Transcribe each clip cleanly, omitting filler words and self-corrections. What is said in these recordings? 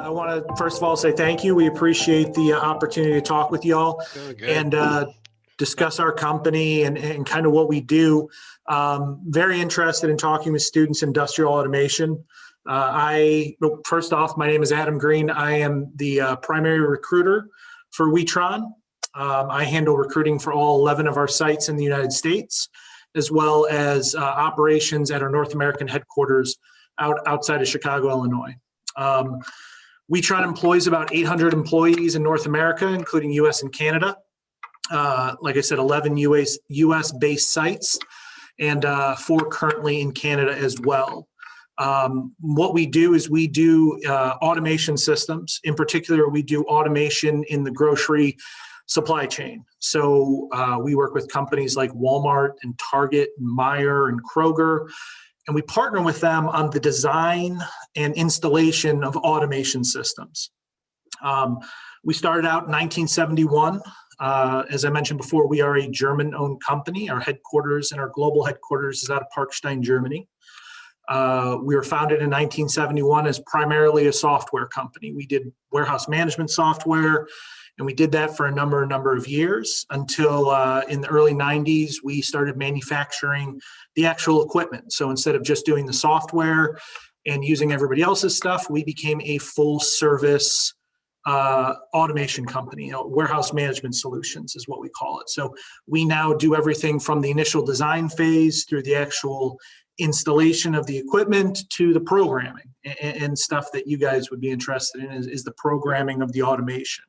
I want to first of all say thank you. We appreciate the opportunity to talk with you all and discuss our company and kind of what we do. Very interested in talking with students in industrial automation. First off, my name is Adam Green. I am the primary recruiter for Witron. I handle recruiting for all 11 of our sites in the United States, as well as operations at our North American headquarters outside of Chicago, Illinois. Witron employs about 800 employees in North America, including US and Canada. Like I said, 11 US-based sites and 4 currently in Canada as well. What we do is we do automation systems. In particular, we do automation in the grocery supply chain. So we work with companies like Walmart and Target and Meijer and Kroger, and we partner with them on the design and installation of automation systems. We started out in 1971. As I mentioned before, we are a German-owned company. Our headquarters and our global headquarters is out of Parkstein, Germany. We were founded in 1971 as primarily a software company. We did warehouse management software, and we did that for a number of years until in the early 90s, we started manufacturing the actual equipment. So instead of just doing the software and using everybody else's stuff, we became a full service automation company. Warehouse management solutions is what we call it. So we now do everything from the initial design phase through the actual installation of the equipment to the programming and stuff that you guys would be interested in is the programming of the automation.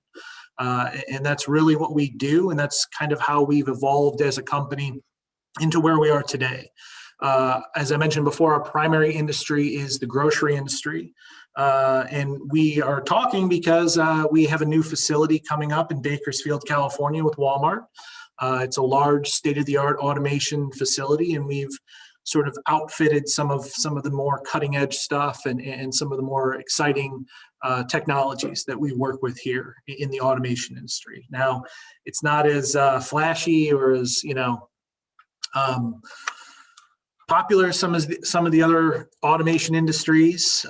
And that's really what we do, and that's kind of how we've evolved as a company into where we are today. As I mentioned before, our primary industry is the grocery industry. And we are talking because we have a new facility coming up in Bakersfield, California with Walmart. It's a large state-of-the-art automation facility, and we've sort of outfitted some of the more cutting-edge stuff and some of the more exciting technologies that we work with here in the automation industry. Now, it's not as flashy or as popular as some of the other automation industries,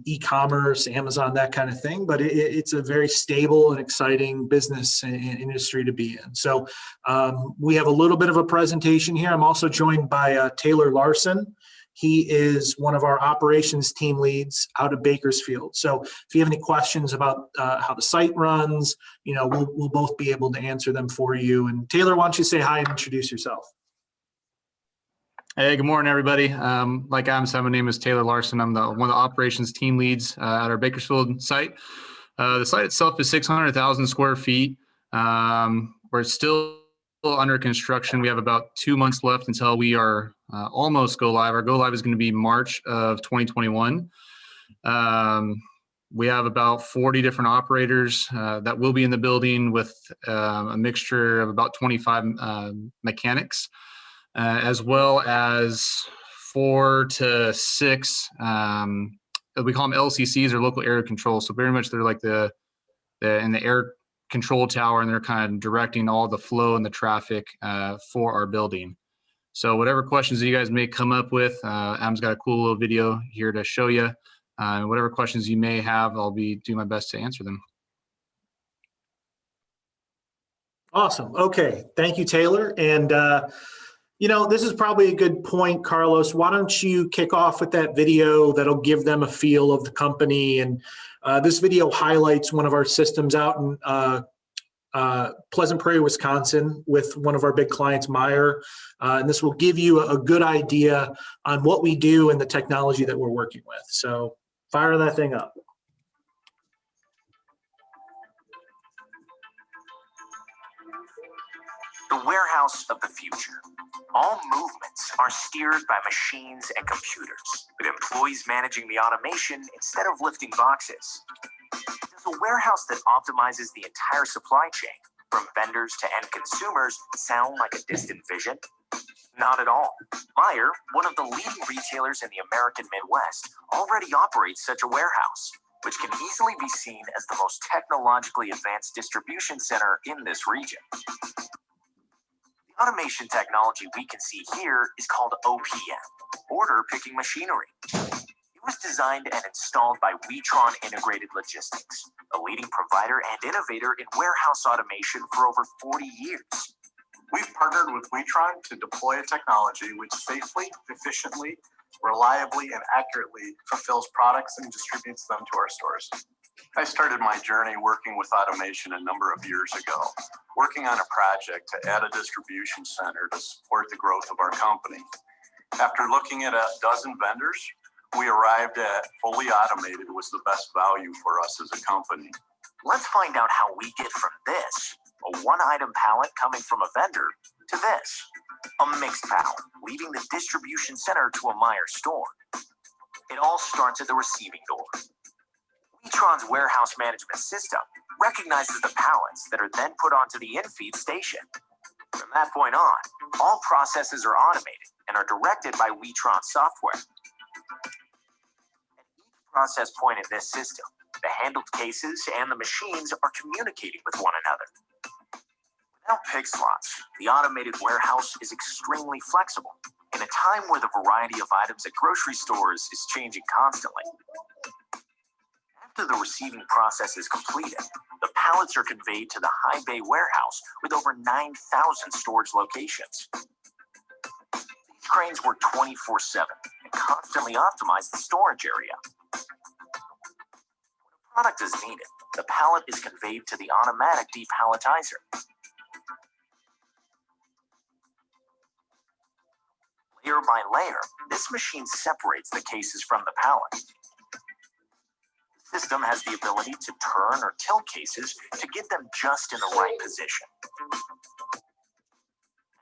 e-commerce, Amazon, that kind of thing, but it's a very stable and exciting business and industry to be in. So we have a little bit of a presentation here. I'm also joined by Taylor Larson. He is one of our operations team leads out of Bakersfield. So if you have any questions about how the site runs, we'll both be able to answer them for you. And Taylor, why don't you say hi and introduce yourself? Hey, good morning, everybody. Like Adam said, my name is Taylor Larson. I'm one of the operations team leads at our Bakersfield site. The site itself is 600,000 square feet. We're still under construction. We have about 2 months left until we are almost go live. Our go live is going to be March of 2021. We have about 40 different operators that will be in the building with a mixture of about 25 mechanics. As well as 4 to 6, we call them LCCs or local area control. So very much they're like in the air control tower, and they're kind of directing all the flow and the traffic for our building. So whatever questions that you guys may come up with, Adam's got a cool little video here to show you. Whatever questions you may have, I'll be doing my best to answer them. Awesome. Okay. Thank you, Taylor. And this is probably a good point, Carlos. Why don't you kick off with that video that'll give them a feel of the company? And this video highlights one of our systems out in Pleasant Prairie, Wisconsin, with one of our big clients, Meijer. And this will give you a good idea on what we do and the technology that we're working with. So fire that thing up. The warehouse of the future. All movements are steered by machines and computers, with employees managing the automation instead of lifting boxes. Does a warehouse that optimizes the entire supply chain, from vendors to end consumers, sound like a distant vision? Not at all. Meijer, one of the leading retailers in the American Midwest, already operates such a warehouse, which can easily be seen as the most technologically advanced distribution center in this region. Automation technology we can see here is called OPM, order picking machinery. It It was designed and installed by Witron Integrated Logistics, a leading provider and innovator in warehouse automation for over 40 years. We've partnered with Witron to deploy a technology which safely, efficiently, reliably, and accurately fulfills products and distributes them to our stores. I started my journey working with automation a number of years ago, working on a project to add a distribution center to support the growth of our company. After looking at a dozen vendors, we arrived at fully automated was the best value for us as a company. Let's find out how we get from this, a one-item pallet coming from a vendor, to this, a mixed pallet, leaving the distribution center to a Meijer store. It all starts at the receiving door. Witron's warehouse management system recognizes the pallets that are then put onto the in-feed station. From that point on, all processes are automated and are directed by Witron software. At each process point in this system, the handled cases and the machines are communicating with one another. Without pick slots, the automated warehouse is extremely flexible in a time where the variety of items at grocery stores is changing constantly. After the receiving process is completed, the pallets are conveyed to the high bay warehouse with over 9,000 storage locations. These cranes work 24/7 and constantly optimize the storage area. When a product is needed, the pallet is conveyed to the automatic depalletizer. Layer by layer, this machine separates the cases from the pallet. The system has the ability to turn or tilt cases to get them just in the right position.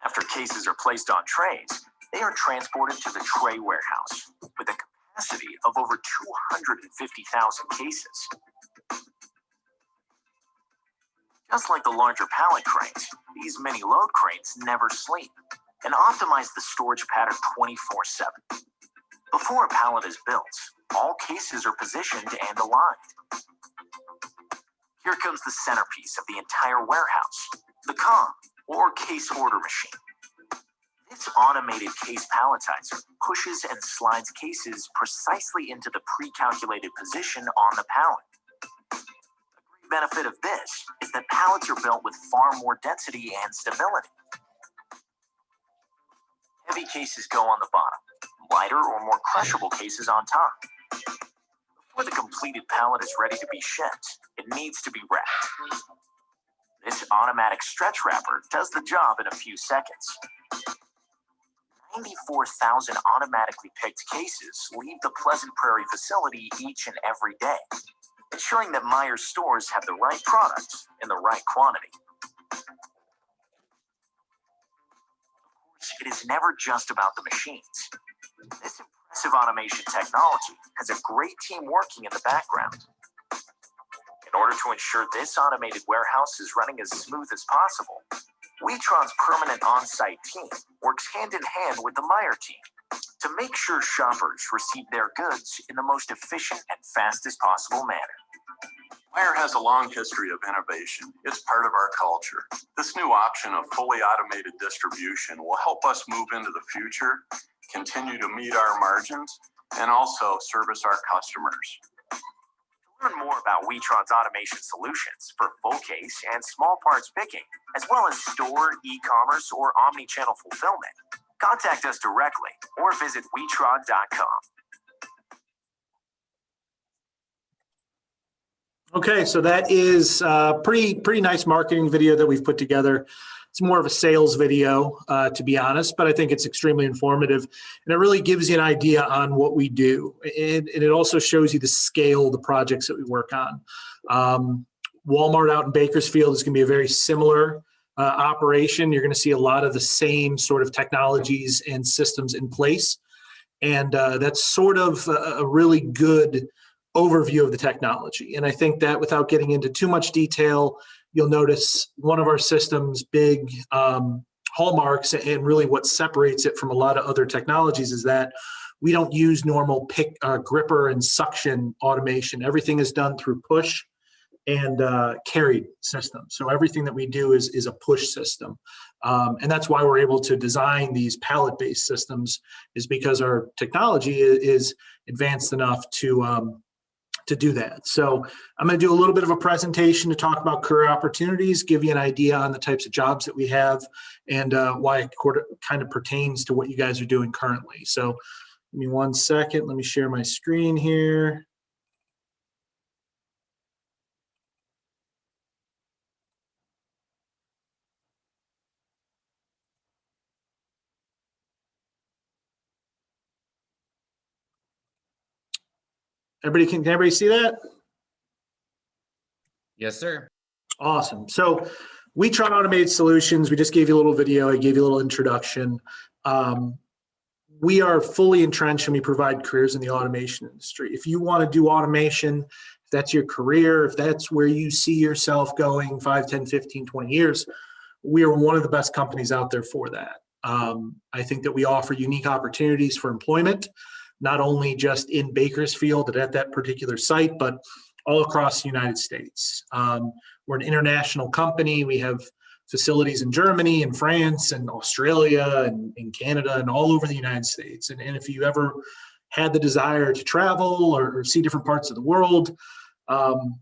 After cases are placed on trays, they are transported to the tray warehouse with a capacity of over 250,000 cases. Just like the larger pallet cranes, these mini load cranes never sleep and optimize the storage pattern 24/7. Before a pallet is built, all cases are positioned and aligned. Here comes the centerpiece of the entire warehouse, the COM, or case order machine. This automated case palletizer pushes and slides cases precisely into the pre-calculated position on the pallet. A great benefit of this is that pallets are built with far more density and stability. Heavy cases go on the bottom, lighter or more crushable cases on top. Before the completed pallet is ready to be shipped, it needs to be wrapped. This automatic stretch wrapper does the job in a few seconds. 94,000 automatically picked cases leave the Pleasant Prairie facility each and every day, ensuring that Meijer stores have the right products in the right quantity. It is never just about the machines. This impressive automation technology has a great team working in the background. In order to ensure this automated warehouse is running as smooth as possible, Witron's permanent on-site team works hand in hand with the Meijer team to make sure shoppers receive their goods in the most efficient and fastest possible manner. Meijer has a long history of innovation. It's part of our culture. This new option of fully automated distribution will help us move into the future, continue to meet our margins, and also service our customers. To learn more about Witron's automation solutions for full case and small parts picking, as well as store, e-commerce, or omni-channel fulfillment, contact us directly or visit Witron.com. Okay, so that is a pretty nice marketing video that we've put together. It's more of a sales video, to be honest, but I think it's extremely informative, and it really gives you an idea on what we do. And it also shows you the scale of the projects that we work on. Walmart out in Bakersfield is going to be a very similar operation. You're going to see a lot of the same sort of technologies and systems in place, and that's sort of a really good overview of the technology. And I think that without getting into too much detail, you'll notice one of our system's big hallmarks and really what separates it from a lot of other technologies is that we don't use normal gripper and suction automation. Everything is done through push and carried system. So everything that we do is a push system. And that's why we're able to design these pallet-based systems, is because our technology is advanced enough to do that. So I'm going to do a little bit of a presentation to talk about career opportunities, give you an idea on the types of jobs that we have and why it kind of pertains to what you guys are doing currently. So give me 1 second. Let me share my screen here. Can everybody see that? Yes, sir. Awesome. So Witron Automated Solutions, we just gave you a little video. I gave you a little introduction. We are fully entrenched and we provide careers in the automation industry. If you want to do automation, if that's your career, if that's where you see yourself going 5, 10, 15, 20 years, we are one of the best companies out there for that. I think that we offer unique opportunities for employment, not only just in Bakersfield at that particular site, but all across the United States. We're an international company. We have facilities in Germany and France and Australia and in Canada and all over the United States. And if you ever had the desire to travel or see different parts of the world,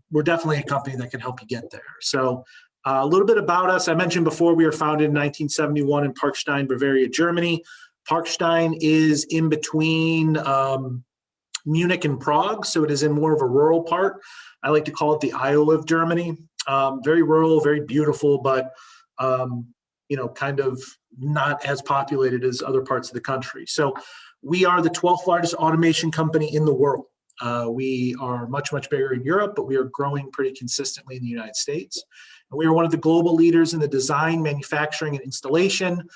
we're definitely a company that can help you get there. So a little bit about us. I mentioned before we were founded in 1971 in Parkstein, Bavaria, Germany. Parkstein is in between Munich and Prague, so it is in more of a rural part. I like to call it the Iowa of Germany. Very rural, very beautiful, but kind of not as populated as other parts of the country. So we are the 12th largest automation company in the world. We are much, much bigger in Europe, but we are growing pretty consistently in the United States. And we are one of the global leaders in the design, manufacturing, and installation,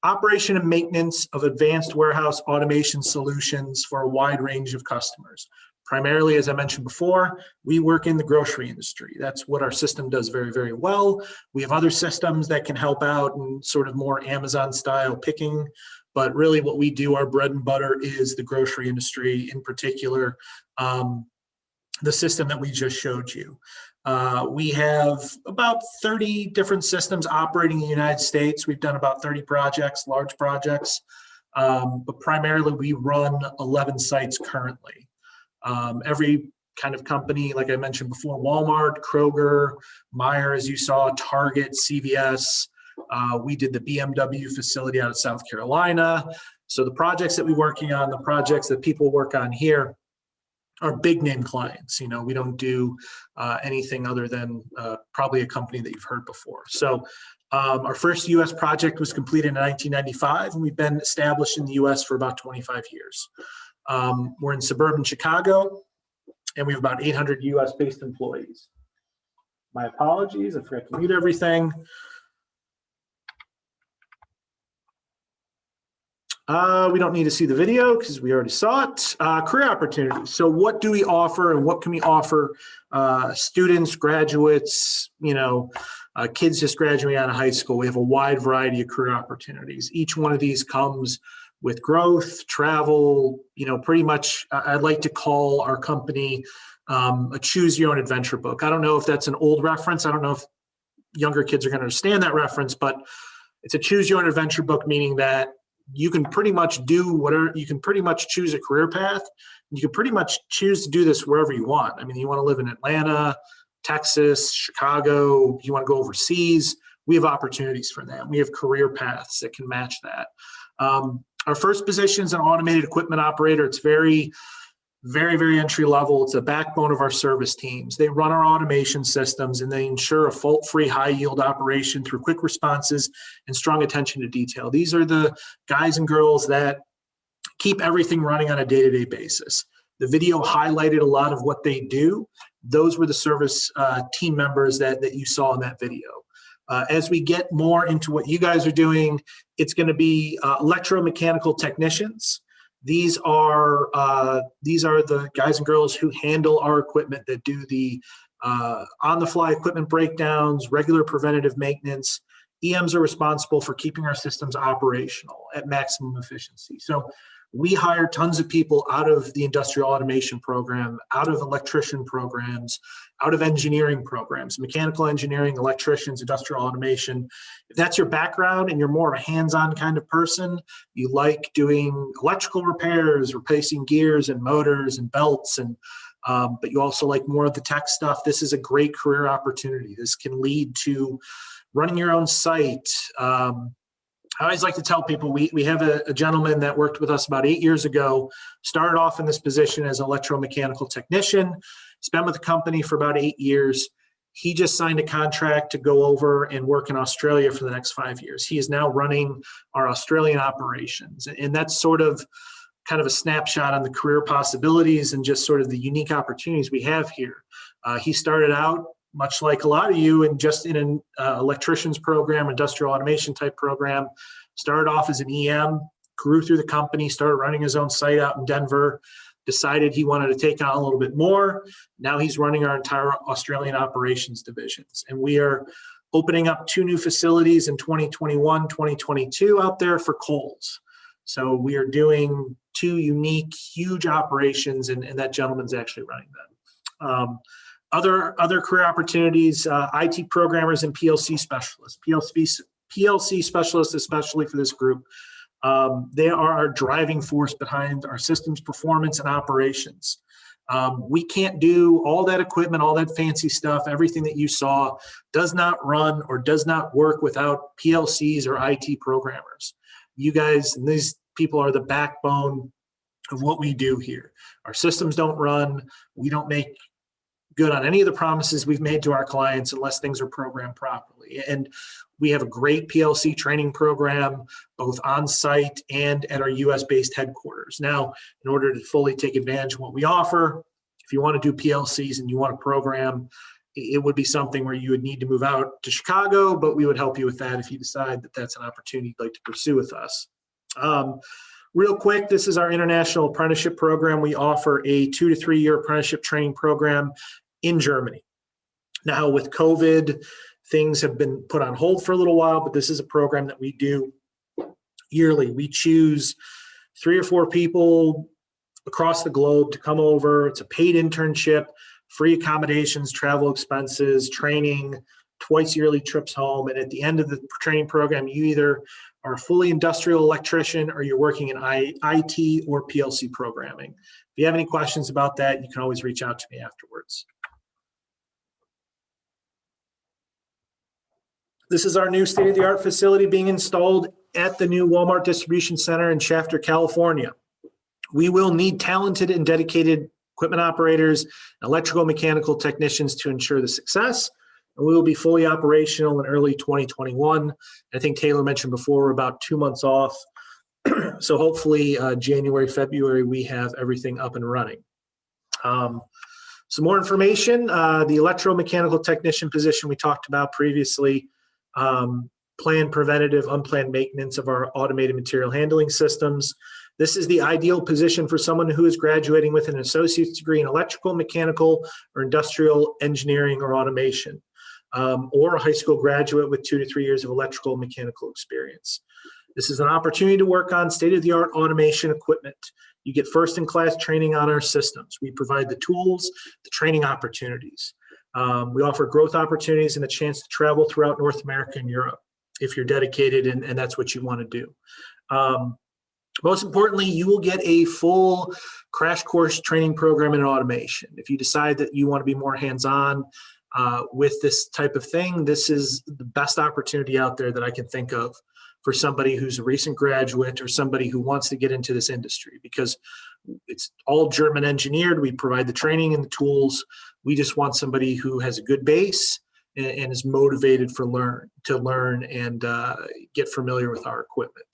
operation and maintenance of advanced warehouse automation solutions for a wide range of customers. Primarily, as I mentioned before, we work in the grocery industry. That's what our system does very, very well. We have other systems that can help out in sort of more Amazon style picking, but really what we do, our bread and butter is the grocery industry, in particular, the system that we just showed you. We have about 30 different systems operating in the United States. We've done about 30 projects, large projects, but primarily we run 11 sites currently. Every kind of company, like I mentioned before, Walmart, Kroger, Meijer, as you saw, Target, CVS. We did the BMW facility out of South Carolina. So the projects that we're working on, the projects that people work on here are big name clients. We don't do anything other than probably a company that you've heard before. So our first U.S. project was completed in 1995, and we've been established in the U.S. for about 25 years. We're in suburban Chicago, and we have about 800 U.S.-based employees. My apologies, I forgot to mute everything. We don't need to see the video because we already saw it. Career opportunities. So what do we offer and what can we offer students, graduates, kids just graduating out of high school? We have a wide variety of career opportunities. Each one of these comes with growth, travel, pretty much I'd like to call our company a choose your own adventure book. I don't know if that's an old reference. I don't know if younger kids are going to understand that reference, but it's a choose your own adventure book, meaning that you can pretty much do whatever, you can pretty much choose a career path. You can pretty much choose to do this wherever you want. I mean, you want to live in Atlanta, Texas, Chicago, you want to go overseas, we have opportunities for that. We have career paths that can match that. Our first position is an automated equipment operator. It's very, very, very entry level. It's a backbone of our service teams. They run our automation systems and they ensure a fault-free, high-yield operation through quick responses and strong attention to detail. These are the guys and girls that keep everything running on a day-to-day basis. The video highlighted a lot of what they do. Those were the service team members that you saw in that video. As we get more into what you guys are doing, it's going to be electromechanical technicians. These are the guys and girls who handle our equipment, that do the on-the-fly equipment breakdowns, regular preventative maintenance. EMs are responsible for keeping our systems operational at maximum efficiency. So We hire tons of people out of the industrial automation program, out of electrician programs, out of engineering programs, mechanical engineering, electricians, industrial automation. If that's your background and you're more of a hands-on kind of person, you like doing electrical repairs, replacing gears and motors and belts, and but you also like more of the tech stuff, this is a great career opportunity. This can lead to running your own site. I always like to tell people we have a gentleman that worked with us about 8 years ago, started off in this position as an electromechanical technician. He's been with the company for about 8 years. He just signed a contract to go over and work in Australia for the next 5 years. He is now running our Australian operations. And that's sort of kind of a snapshot on the career possibilities and just sort of the unique opportunities we have here. He started out much like a lot of you, and just in an electrician's program, industrial automation type program, started off as an EM, grew through the company, started running his own site out in Denver, decided he wanted to take on a little bit more. Now he's running our entire Australian operations divisions. And we are opening up 2 new facilities in 2021, 2022 out there for Kohl's. So we are doing 2 unique, huge operations, and that gentleman's actually running them. Other career opportunities, IT programmers and PLC specialists. PLC specialists, especially for this group, they are our driving force behind our systems performance and operations. We can't do all that equipment, all that fancy stuff. Everything that you saw does not run or does not work without PLCs or IT programmers. You guys, and these people are the backbone of what we do here. Our systems don't run. We don't make good on any of the promises we've made to our clients unless things are programmed properly. And we have a great PLC training program, both on site and at our US based headquarters. Now, in order to fully take advantage of what we offer, if you want to do PLCs and you want to program, it would be something where you would need to move out to Chicago, but we would help you with that if you decide that that's an opportunity you'd like to pursue with us. Real quick, this is our international apprenticeship program. We offer a 2 to 3 year apprenticeship training program in Germany. Now with COVID, things have been put on hold for a little while, but this is a program that we do yearly. We choose 3 or 4 people across the globe to come over. It's a paid internship, free accommodations, travel expenses, training, twice yearly trips home. And at the end of the training program, you either are a fully industrial electrician or you're working in IT or PLC programming. If you have any questions about that, you can always reach out to me afterwards. This is our new state-of-the-art facility being installed at the new Walmart distribution center in Shafter, California. We will need talented and dedicated equipment operators, electrical mechanical technicians to ensure the success. And we will be fully operational in early 2021. I think Taylor mentioned before, we're about 2 months off. So hopefully January, February, we have everything up and running. Some more information, the electromechanical technician position we talked about previously, planned preventative, unplanned maintenance of our automated material handling systems. This is the ideal position for someone who is graduating with an associate's degree in electrical, mechanical, or industrial engineering or automation, or a high school graduate with 2 to 3 years of electrical and mechanical experience. This is an opportunity to work on state-of-the-art automation equipment. You get first-in-class training on our systems. We provide the tools, the training opportunities. We offer growth opportunities and a chance to travel throughout North America and Europe if you're dedicated and that's what you want to do. Most importantly, you will get a full crash course training program in automation. If you decide that you want to be more hands-on with this type of thing, this is the best opportunity out there that I can think of for somebody who's a recent graduate or somebody who wants to get into this industry, because it's all German engineered. We provide the training and the tools. We just want somebody who has a good base and is motivated to learn and get familiar with our equipment.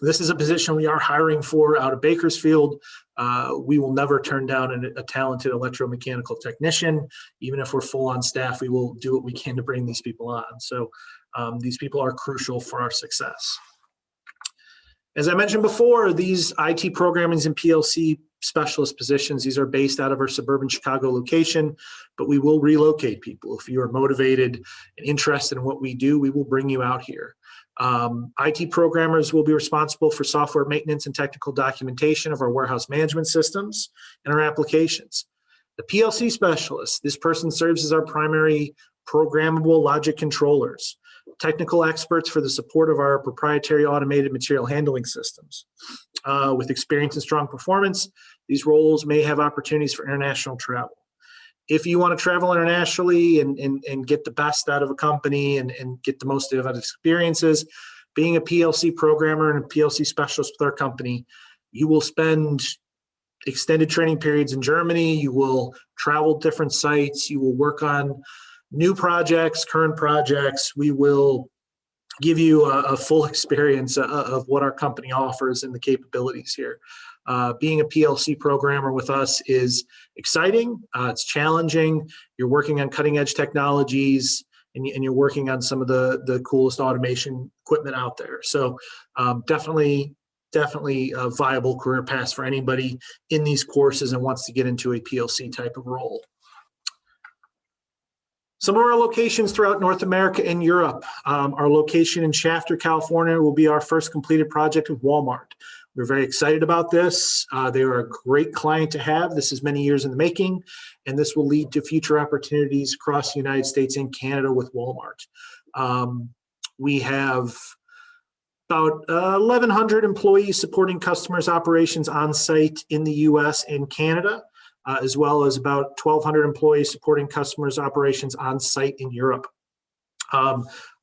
This is a position we are hiring for out of Bakersfield. We will never turn down a talented electromechanical technician. Even if we're full on staff, we will do what we can to bring these people on. So these people are crucial for our success. As I mentioned before, these IT programming and PLC specialist positions, these are based out of our suburban Chicago location, but we will relocate people. If you are motivated and interested in what we do, we will bring you out here. IT programmers will be responsible for software maintenance and technical documentation of our warehouse management systems and our applications. The PLC specialist, this person serves as our primary programmable logic controllers, technical experts for the support of our proprietary automated material handling systems. With experience and strong performance, these roles may have opportunities for international travel. If you want to travel internationally and get the best out of a company and get the most out of experiences, being a PLC programmer and a PLC specialist with our company, you will spend extended training periods in Germany. You will travel different sites. You will work on new projects, current projects. We will give you a full experience of what our company offers and the capabilities here. Being a PLC programmer with us is exciting. It's challenging. You're working on cutting edge technologies and you're working on some of the coolest automation equipment out there. So definitely a viable career path for anybody in these courses and wants to get into a PLC type of role. Some of our locations throughout North America and Europe. Our location in Shafter, California will be our first completed project with Walmart. We're very excited about this. They are a great client to have. This is many years in the making, and this will lead to future opportunities across the United States and Canada with Walmart. We have about 1,100 employees supporting customers' operations on site in the US and Canada, as well as about 1,200 employees supporting customers' operations on site in Europe.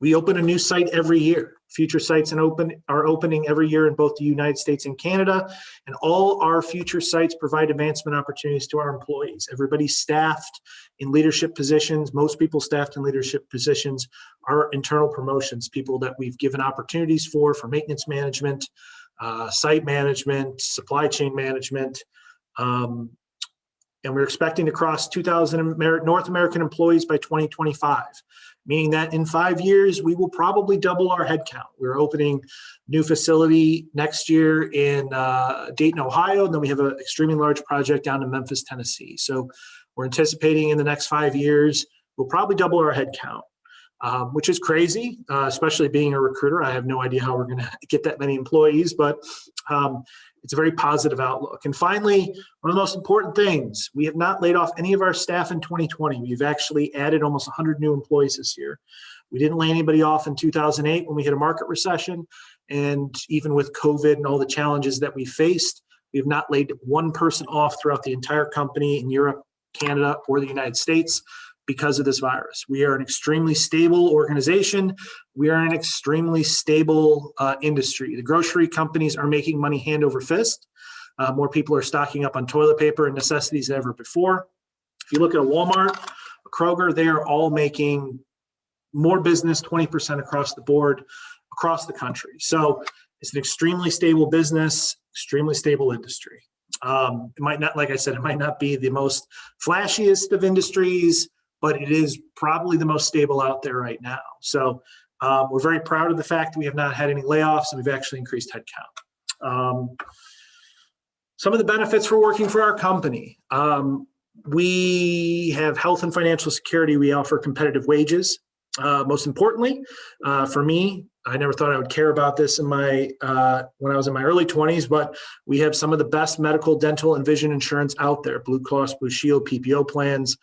We open a new site every year. Future sites are opening every year in both the United States and Canada, and all our future sites provide advancement opportunities to our employees. Everybody's staffed in leadership positions. Most people staffed in leadership positions are internal promotions, people that we've given opportunities for maintenance management, site management, supply chain management. And we're expecting to cross 2,000 North American employees by 2025, meaning that in 5 years, we will probably double our headcount. We're opening a new facility next year in Dayton, Ohio, and then we have an extremely large project down in Memphis, Tennessee. So we're anticipating in the next 5 years, we'll probably double our headcount, which is crazy, especially being a recruiter. I have no idea how we're going to get that many employees, but it's a very positive outlook. And finally, one of the most important things, we have not laid off any of our staff in 2020. We've actually added almost 100 new employees this year. We didn't lay anybody off in 2008 when we hit a market recession. And even with COVID and all the challenges that we faced, we have not laid one person off throughout the entire company in Europe, Canada, or the United States because of this virus. We are an extremely stable organization. We are an extremely stable industry. The grocery companies are making money hand over fist. More people are stocking up on toilet paper and necessities than ever before. If you look at a Walmart, a Kroger, they are all making more business, 20% across the board, across the country. So it's an extremely stable business, extremely stable industry. It might not, like I said, it might not be the most flashiest of industries, but it is probably the most stable out there right now. So we're very proud of the fact that we have not had any layoffs and we've actually increased headcount. Some of the benefits for working for our company. We have health and financial security. We offer competitive wages. Most importantly, for me, I never thought I would care about this in my when I was in my early 20s, but we have some of the best medical, dental, and vision insurance out there. Blue Cross Blue Shield, PPO plans.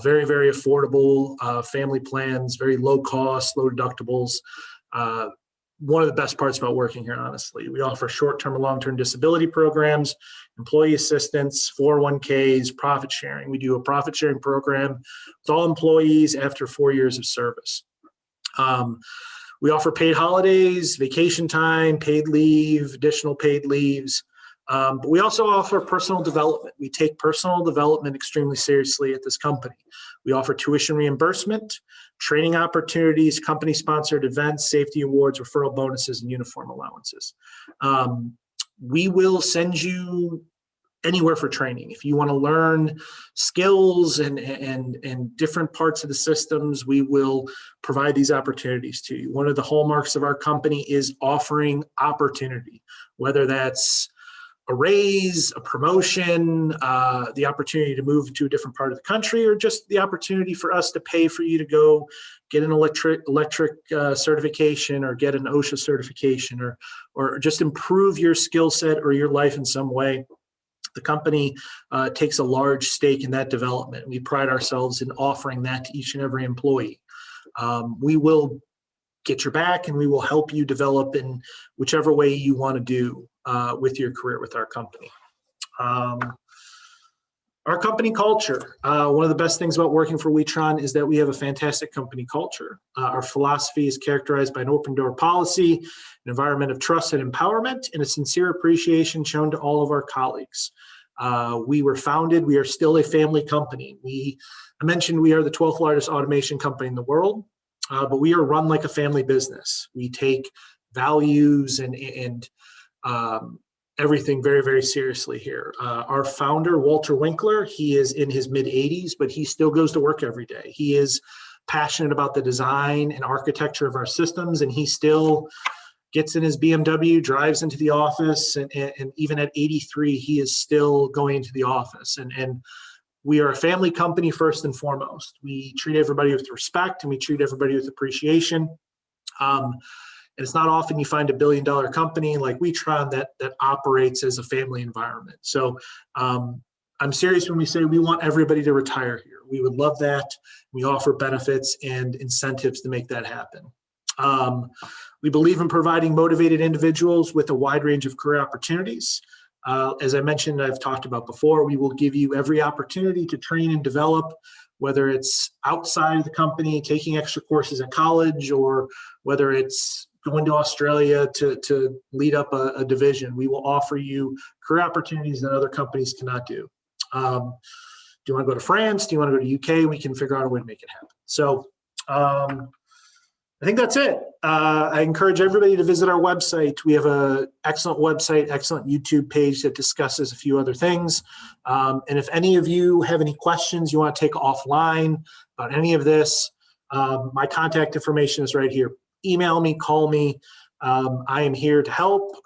Very, very affordable family plans, very low cost, low deductibles. One of the best parts about working here, honestly. We offer short-term and long-term disability programs, employee assistance, 401ks, profit sharing. We do a profit sharing program with all employees after 4 years of service. We offer paid holidays, vacation time, paid leave, additional paid leaves. But we also offer personal development. We take personal development extremely seriously at this company. We offer tuition reimbursement, training opportunities, company-sponsored events, safety awards, referral bonuses, and uniform allowances. We will send you anywhere for training. If you want to learn skills and different parts of the systems, we will provide these opportunities to you. One of the hallmarks of our company is offering opportunity, whether that's a raise, a promotion, the opportunity to move to a different part of the country, or just the opportunity for us to pay for you to go get an electric certification or get an OSHA certification, or just improve your skill set or your life in some way. The company takes a large stake in that development. We pride ourselves in offering that to each and every employee. We will get your back, and we will help you develop in whichever way you want to do with your career with our company. Our company culture. One of the best things about working for Witron is that we have a fantastic company culture. Our philosophy is characterized by an open door policy, an environment of trust and empowerment, and a sincere appreciation shown to all of our colleagues. We were founded, we are still a family company. I mentioned we are the 12th largest automation company in the world, but we are run like a family business. We take values and everything very, very seriously here. Our founder, Walter Winkler, he is in his mid-80s, but he still goes to work every day. He is passionate about the design and architecture of our systems, and he still gets in his BMW, drives into the office, and even at 83, he is still going into the office. And we are a family company first and foremost. We treat everybody with respect, and we treat everybody with appreciation. And it's not often you find a billion-dollar company like Witron that operates as a family environment. So I'm serious when we say we want everybody to retire here. We would love that. We offer benefits and incentives to make that happen. We believe in providing motivated individuals with a wide range of career opportunities. As I mentioned, I've talked about before, we will give you every opportunity to train and develop, whether it's outside of the company, taking extra courses at college, or whether it's going to Australia to lead up a division. We will offer you career opportunities that other companies cannot do. Do you want to go to France? Do you want to go to UK? We can figure out a way to make it happen. So I think that's it. I encourage everybody to visit our website. We have an excellent website, excellent YouTube page that discusses a few other things. And if any of you have any questions you want to take offline about any of this, my contact information is right here. Email me, call me. I am here to help.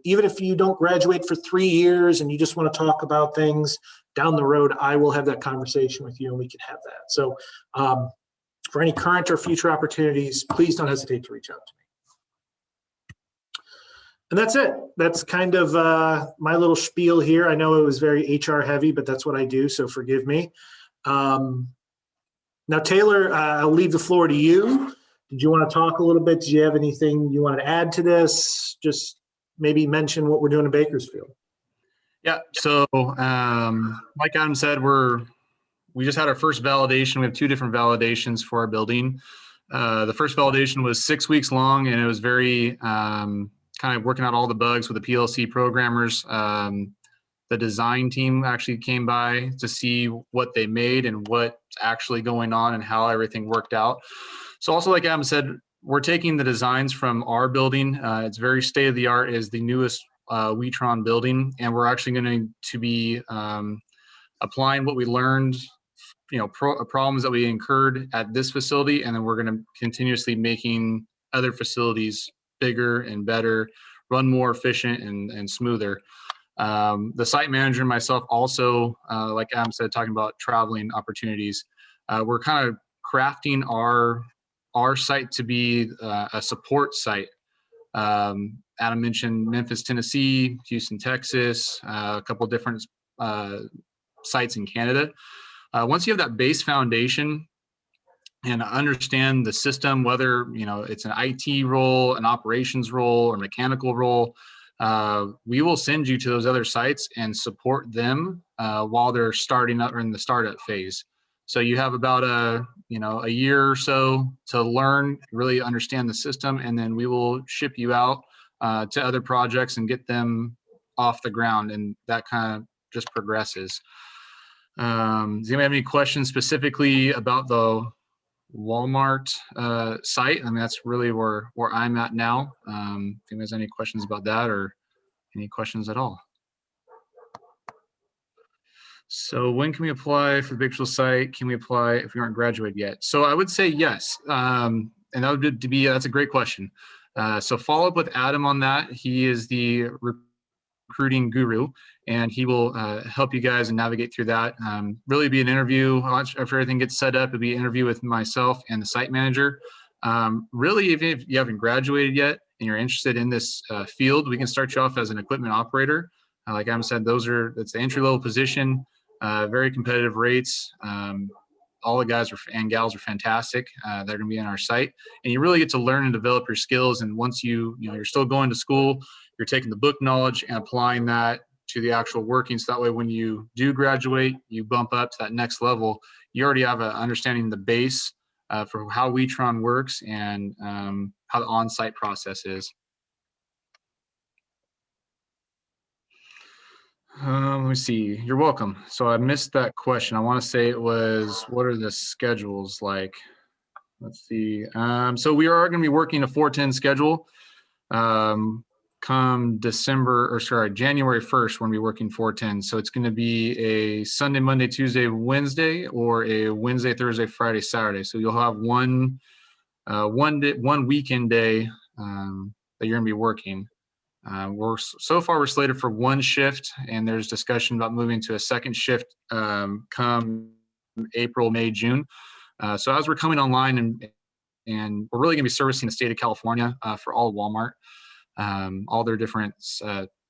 Even if you don't graduate for 3 years and you just want to talk about things down the road, I will have that conversation with you and we can have that. So for any current or future opportunities, please don't hesitate to reach out to me. And that's it. That's kind of my little spiel here. I know it was very HR heavy, but that's what I do, so forgive me. Now, Taylor, I'll leave the floor to you. Did you want to talk a little bit? Did you have anything you wanted to add to this? Just maybe mention what we're doing in Bakersfield. Yeah, so like Adam said, we just had our first validation. We have 2 different validations for our building. The first validation was 6 weeks long, and it was very kind of working out all the bugs with the PLC programmers. The design team actually came by to see what they made and what's actually going on and how everything worked out. So also, like Adam said, we're taking the designs from our building. It's very state-of-the-art, is the newest Witron building, and we're actually going to be applying what we learned, problems that we incurred at this facility, and then we're going to continuously making other facilities bigger and better, run more efficient and smoother. The site manager and myself also, like Adam said, talking about traveling opportunities. We're kind of crafting our site to be a support site. Adam mentioned Memphis, Tennessee, Houston, Texas, a couple of different sites in Canada. Once you have that base foundation and understand the system, whether it's an IT role, an operations role, or mechanical role, we will send you to those other sites and support them while they're starting up or in the startup phase. So you have about a year or so to learn, really understand the system, and then we will ship you out to other projects and get them off the ground, and that kind of just progresses. Does anybody have any questions specifically about the Walmart site? I mean, that's really where I'm at now. If anybody has any questions about that or any questions at all. So when can we apply for the Bakersfield site? Can we apply if we aren't graduated yet? So I would say yes. And that would be, that's a great question. So follow up with Adam on that. He is the recruiting guru, and he will help you guys and navigate through that. Really be an interview after everything gets set up. It'll be an interview with myself and the site manager. Really, even if you haven't graduated yet and you're interested in this field, we can start you off as an equipment operator. Like Adam said, that's the entry level position, very competitive rates. All the guys and gals are fantastic. They're going to be on our site, and you really get to learn and develop your skills. And once you're still going to school, you're taking the book knowledge and applying that to the actual working. So that way, when you do graduate, you bump up to that next level. You already have an understanding of the base for how Witron works and how the on-site process is. Let me see. You're welcome. So I missed that question. I want to say it was, what are the schedules like? Let's see. So we are going to be working a 4-10 schedule. Come January 1st, when we're working 4-10. So it's going to be a Sunday, Monday, Tuesday, Wednesday, or a Wednesday, Thursday, Friday, Saturday. So you'll have one weekend day that you're going to be working. So far we're slated for one shift, and there's discussion about moving to a second shift come April, May, June. So as we're coming online, and we're really going to be servicing the state of California for all of Walmart, all their different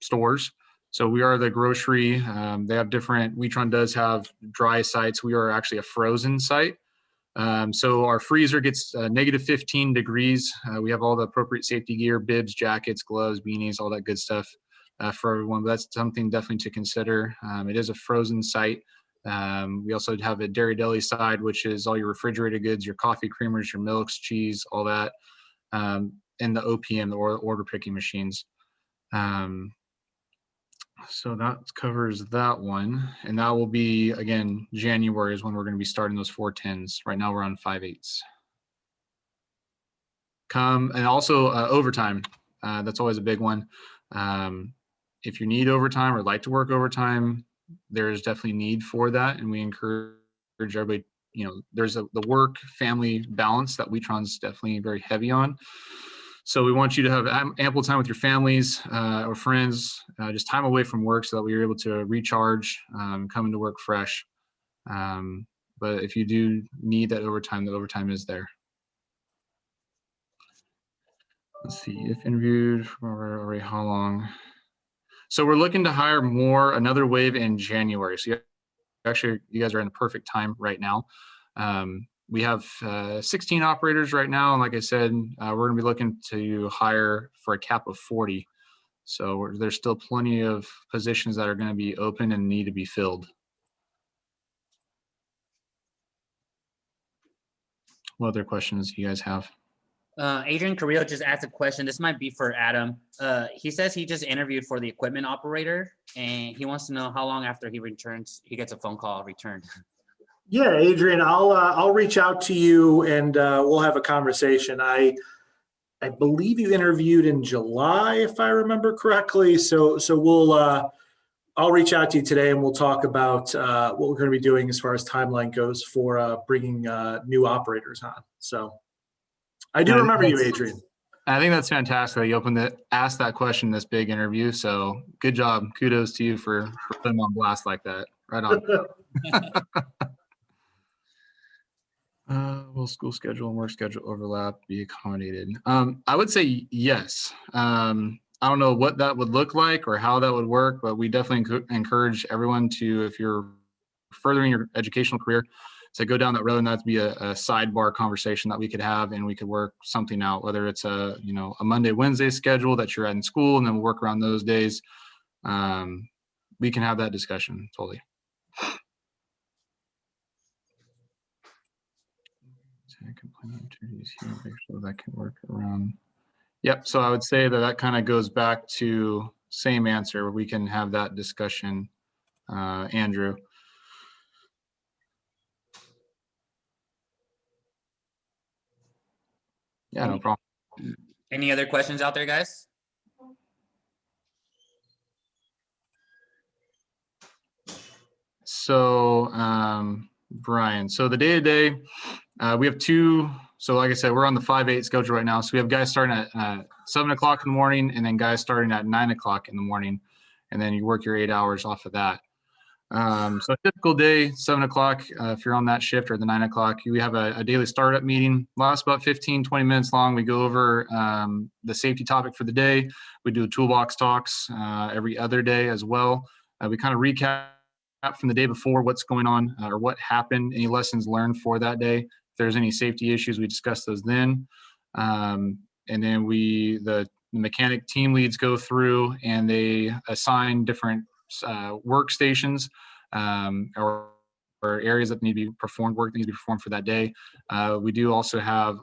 stores. So we are the grocery. They have different. Witron does have dry sites. We are actually a frozen site. So our freezer gets negative 15 degrees. We have all the appropriate safety gear, bibs, jackets, gloves, beanies, all that good stuff for everyone. But that's something definitely to consider. It is a frozen site. We also have a dairy deli side, which is all your refrigerated goods, your coffee creamers, your milks, cheese, all that, and the OPM, the order picking machines. So that covers that one, and that will be, again, January is when we're going to be starting those 4-10s. Right now we're on 5-8s. And also overtime. That's always a big one. If you need overtime or like to work overtime, there's definitely need for that, and we encourage everybody. There's the work-family balance that Witron's definitely very heavy on. So we want you to have ample time with your families or friends, just time away from work, so that we're able to recharge, come into work fresh. But if you do need that overtime, the overtime is there. Let's see, if interviewed for already how long? So we're looking to hire another wave in January. So you guys are in the perfect time right now. We have 16 operators right now, and like I said, we're going to be looking to hire for a cap of 40. So there's still plenty of positions that are going to be open and need to be filled. What other questions do you guys have? Adrian Carrillo just asked a question. This might be for Adam. He says he just interviewed for the equipment operator, and he wants to know how long after he returns, he gets a phone call returned. Yeah, Adrian, I'll reach out to you, and we'll have a conversation. I believe you interviewed in July, if I remember correctly. So I'll reach out to you today, and we'll talk about what we're going to be doing as far as timeline goes for bringing new operators on. So I do remember you, Adrian. I think that's fantastic that you asked that question in this big interview. So good job. Kudos to you for putting them on blast like that. Right on. Will school schedule and work schedule overlap be accommodated? I would say yes. I don't know what that would look like or how that would work, but we definitely encourage everyone to, if you're furthering your educational career, to go down that road, and that'd be a sidebar conversation that we could have, and we could work something out, whether it's a Monday, Wednesday schedule that you're at in school, and then we'll work around those days. We can have that discussion totally. So that can work around. Yep. So I would say that kind of goes back to same answer. We can have that discussion, Andrew. Yeah, no problem. Any other questions out there, guys? So, Brian, so the day-to-day, we have two. So like I said, we're on the 5-8 schedule right now. So we have guys starting at 7 o'clock in the morning, and then guys starting at 9 o'clock in the morning. and then you work your 8 hours off of that. So a typical day, 7 o'clock, if you're on that shift, or the 9 o'clock, we have a daily startup meeting, lasts about 15, 20 minutes long. We go over the safety topic for the day. We do toolbox talks every other day as well. We kind of recap from the day before what's going on or what happened, any lessons learned for that day. If there's any safety issues, we discuss those then. And then the mechanic team leads go through and they assign different workstations or areas that need to be performed, work that needs to be performed for that day. We do also have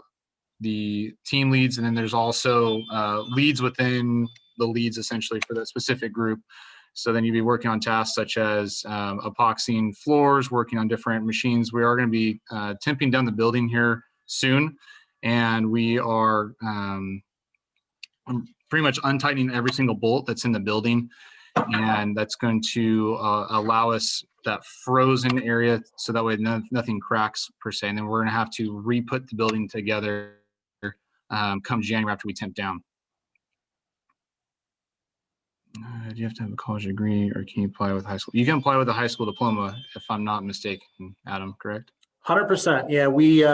the team leads, and then there's also leads within the leads essentially for that specific group. So then you'd be working on tasks such as epoxying floors, working on different machines. We are going to be temping down the building here soon, and we are pretty much untightening every single bolt that's in the building. And that's going to allow us that frozen area so that way nothing cracks per se. And then we're going to have to re-put the building together come January after we temp down. Do you have to have a college degree or can you apply with high school? You can apply with a high school diploma if I'm not mistaken, Adam, correct? 100%. Yeah, we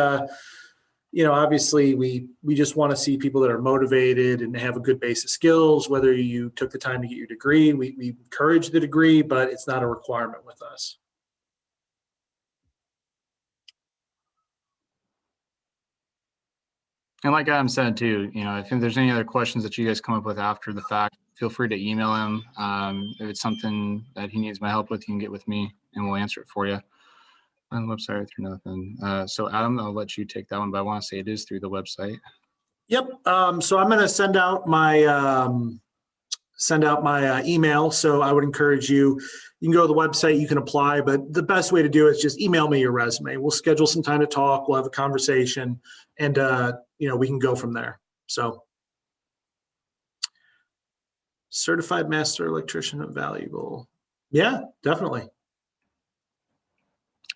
obviously we just want to see people that are motivated and have a good base of skills. Whether you took the time to get your degree, we encourage the degree, but it's not a requirement with us. And like Adam said too, if there's any other questions that you guys come up with after the fact, feel free to email him. If it's something that he needs my help with, you can get with me and we'll answer it for you. On the website through nothing. So Adam, I'll let you take that one, but I want to say it is through the website. Yep. So I'm going to send out my email. So I would encourage you can go to the website, you can apply, but the best way to do it is just email me your resume. We'll schedule some time to talk. We'll have a conversation and, we can go from there. So certified master electrician, valuable. Yeah, definitely.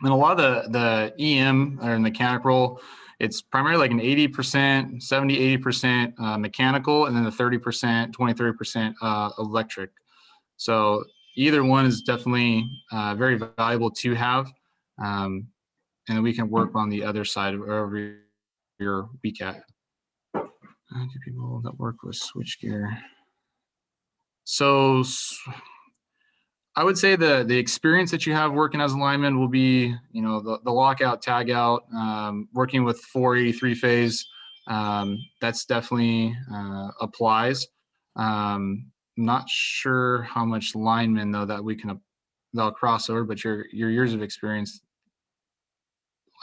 And a lot of the EM or mechanic role, it's primarily like an 80%, 70, 80% mechanical, and then the 30%, 20, 30% electric. So either one is definitely very valuable to have. And then we can work on the other side of wherever you're weak at. People that work with switchgear. So I would say the experience that you have working as a lineman will be, the lockout, tag out, working with 483 phase. That's definitely applies. Not sure how much lineman though that they'll cross over, but your years of experience,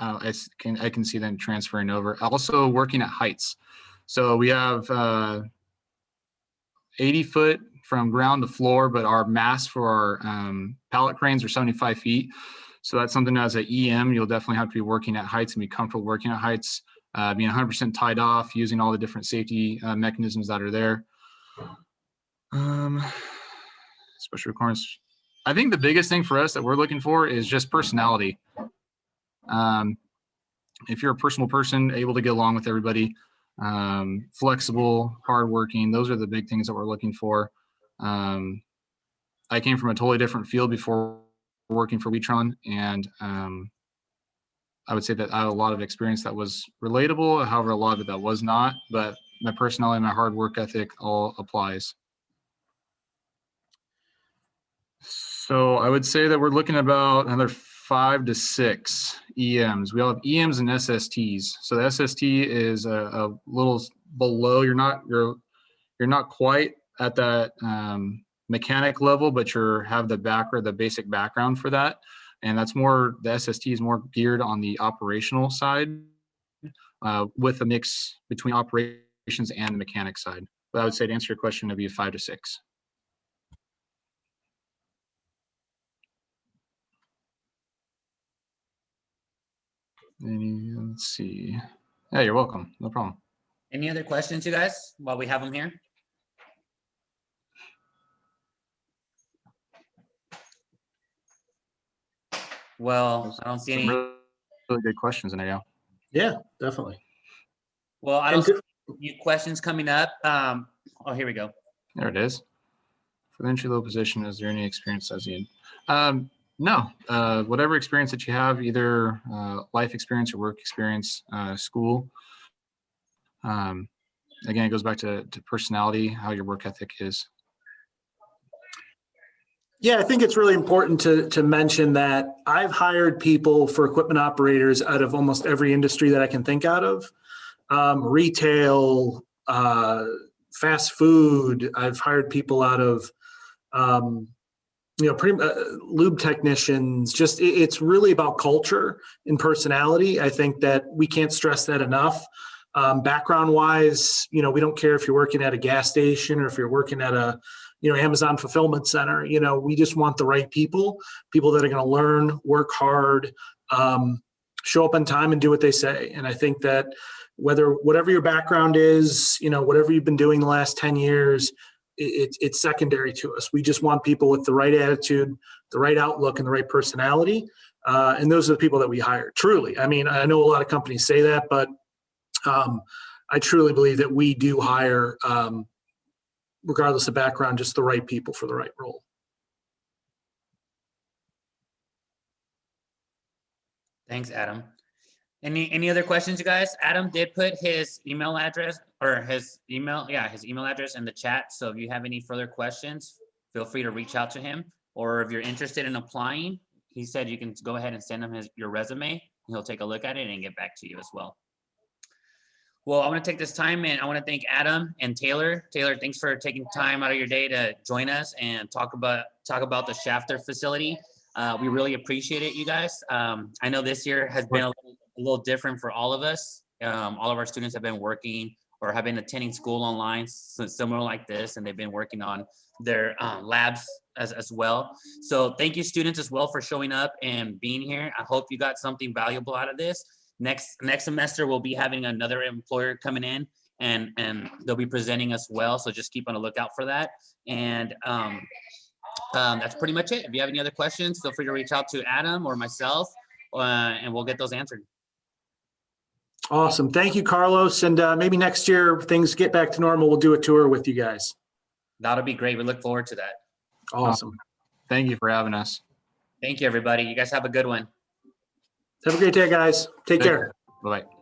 I can see them transferring over. Also working at heights. So we have 80 foot from ground to floor, but our mass for our pallet cranes are 75 feet. So that's something as an EM, you'll definitely have to be working at heights and be comfortable working at heights, being 100% tied off, using all the different safety mechanisms that are there. Special requirements. I think the biggest thing for us that we're looking for is just personality. If you're a personal person, able to get along with everybody, flexible, hardworking, those are the big things that we're looking for. I came from a totally different field before working for Witron, and I would say that I had a lot of experience that was relatable. However, a lot of it that was not, but my personality and my hard work ethic all applies. So I would say that we're looking at about another 5 to 6 EMs. We all have EMs and SSTs. So the SST is a little below. You're not quite at that mechanic level, but have the basic background for that. And that's more, the SST is more geared on the operational side with a mix between operations and the mechanic side. But I would say to answer your question, it'd be 5 to 6. Let's see. Yeah, you're welcome. No problem. Any other questions, you guys, while we have them here? Well, I don't see any. Really good questions in there, yeah. Yeah, definitely. Well, I don't see any questions coming up. Oh, here we go. There it is. For the entry level position, is there any experience as you? No. Whatever experience that you have, either life experience or work experience, school. Again, it goes back to personality, how your work ethic is. Yeah, I think it's really important to mention that I've hired people for equipment operators out of almost every industry that I can think out of. Retail, fast food. I've hired people out of, lube technicians. Just it's really about culture and personality. I think that we can't stress that enough. Background wise, we don't care if you're working at a gas station or if you're working at a Amazon fulfillment center. We just want the right people that are going to learn, work hard, show up on time and do what they say. And I think that whatever your background is, whatever you've been doing the last 10 years, it's secondary to us. We just want people with the right attitude, the right outlook, and the right personality. And those are the people that we hire. Truly. I mean, I know a lot of companies say that, but I truly believe that we do hire, regardless of background, just the right people for the right role. Thanks, Adam. Any other questions, you guys? Adam did put his email address his email address in the chat. So if you have any further questions, feel free to reach out to him. Or if you're interested in applying, he said you can go ahead and send him your resume. He'll take a look at it and get back to you as well. Well, I want to take this time and I want to thank Adam and Taylor. Taylor, thanks for taking time out of your day to join us and talk about the Shafter facility. We really appreciate it, you guys. I know this year has been a little different for all of us. All of our students have been working or have been attending school online, similar like this, and they've been working on their labs as well. So thank you, students, as well, for showing up and being here. I hope you got something valuable out of this. Next semester, we'll be having another employer coming in and they'll be presenting as well. So just keep on the lookout for that. And that's pretty much it. If you have any other questions, feel free to reach out to Adam or myself and we'll get those answered. Awesome. Thank you, Carlos. And maybe next year, if things get back to normal, we'll do a tour with you guys. That'll be great. We look forward to that. Awesome. Thank you for having us. Thank you, everybody. You guys have a good one. Have a great day, guys. Take care. Bye-bye.